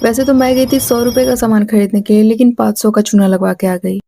वैसे तो मैं गई थी 100 रुपए का सामान खरीदने के लिए, लेकिन 500 का चूना लगवा के आ गई।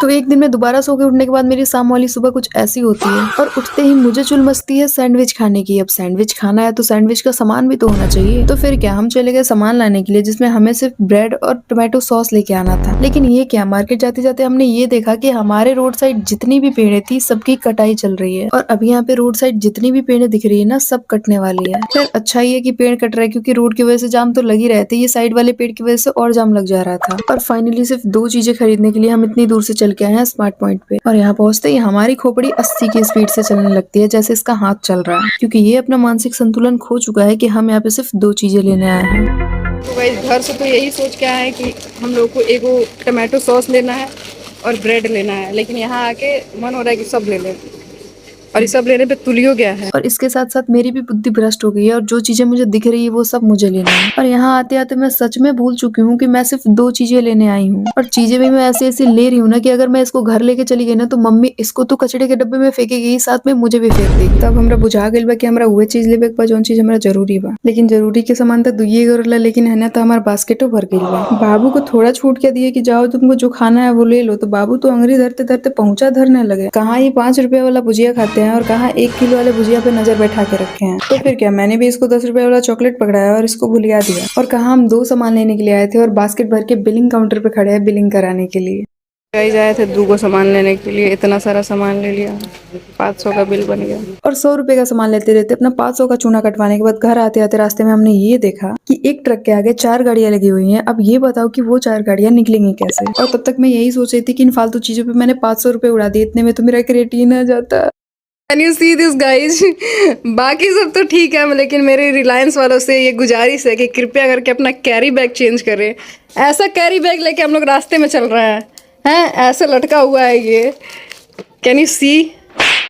तो एक दिन में दोबारा सो के उठने के बाद मेरी शाम वाली सुबह कुछ ऐसी होती है और उठते ही मुझे चुल मचती है सैंडविच खाने की। अब सैंडविच खाना है तो सैंडविच का सामान भी तो होना चाहिए। तो फिर क्या, हम चले गए सामान लाने के लिए, जिसमें हमें सिर्फ ब्रेड और टोमेटो सॉस लेके आना था। लेकिन ये क्या, मार्केट जाते जाते हमने ये देखा कि हमारे रोड साइड जितनी भी पेड़े थी सबकी कटाई चल रही है। और अभी यहाँ पे रोड साइड जितनी भी पेड़े दिख रही है ना, सब कटने वाली है। फिर अच्छा ही है कि पेड़ कट रहा है, क्योंकि रोड की वजह से जाम तो लग ही रहे थे, ये साइड वाले पेड़ की वजह से और जाम लग जा रहा था। और फाइनली सिर्फ 2 चीजें खरीदने के लिए हम इतनी दूर से चल के आए हैं स्मार्ट पॉइंट पे। और यहाँ पहुंचते ही हमारी खोपड़ी 80 की स्पीड से चलने लगती है, जैसे इसका हाथ चल रहा है, क्योंकि ये अपना मानसिक संतुलन खो चुका है कि हम यहाँ पे सिर्फ 2 चीजें लेने आए हैं। तो गाइस घर से तो यही सोच के आए हैं कि हम लोग को एगो टमाटो सॉस लेना है और ब्रेड लेना है, लेकिन यहाँ आके मन हो रहा है कि सब ले लें, और ये सब लेने पे तुलियो गया है। और इसके साथ साथ मेरी भी बुद्धि भ्रष्ट हो गई है, और जो चीजें मुझे दिख रही है वो सब मुझे लेना है। और यहाँ आते आते मैं सच में भूल चुकी हूँ कि मैं सिर्फ 2 चीजें लेने आई हूँ। और चीजें भी मैं ऐसे ऐसे ले रही हूँ ना कि अगर मैं इसको घर लेके चली गई ना तो मम्मी इसको तो कचड़े के डब्बे में फेंकेगी, साथ में मुझे भी फेंक देगी। तब हमरा बुझा गइल बा कि हमरा वह चीज लेवे के बा जौन चीज हमरा जरूरी बा। लेकिन जरूरी के सामान तो दुइये गो रहला, लेकिन है ना तो हमार बास्केटो भर गइल बा। बाबू को थोड़ा छूट के दिए कि जाओ तुमको जो खाना है वो ले लो, तो बाबू तो अंगुरी धरते धरते पहुंचा धरने लगे। कहाँ ये 5 रुपए वाला भुजिया खाते हैं और कहाँ 1 किलो वाले भुजिया पे नजर बैठा के रखे हैं। तो फिर क्या, मैंने भी इसको 10 रुपए वाला चॉकलेट पकड़ाया और इसको भुलिया दिया। और कहाँ हम 2 सामान लेने के लिए आए थे और बास्केट भर के बिलिंग काउंटर पे खड़े हैं बिलिंग कराने के लिए। गाइस आए थे 2 सामान लेने के लिए, इतना सारा सामान ले लिया, 500 का बिल बन गया। और 100 रुपए का सामान लेते रहते अपना 500 का चूना कटवाने के बाद घर आते आते रास्ते में हमने ये देखा कि एक ट्रक के आगे 4 गाड़ियां लगी हुई हैं। अब ये बताओ कि वो 4 गाड़ियां निकलेंगी कैसे। और तब तक मैं यही सोच रही थी कि इन फालतू चीजों पे मैंने 500 रुपए उड़ा दिए, इतने में तो मेरा क्रेडिट आ जाता। Can you see this guys. बाकी सब तो ठीक है, लेकिन मेरे रिलायंस वालों से ये गुजारिश है कि कृपया करके अपना कैरी बैग चेंज करें। ऐसा कैरी बैग लेके हम लोग रास्ते में चल रहे हैं, ऐसे लटका हुआ है ये। Can you C.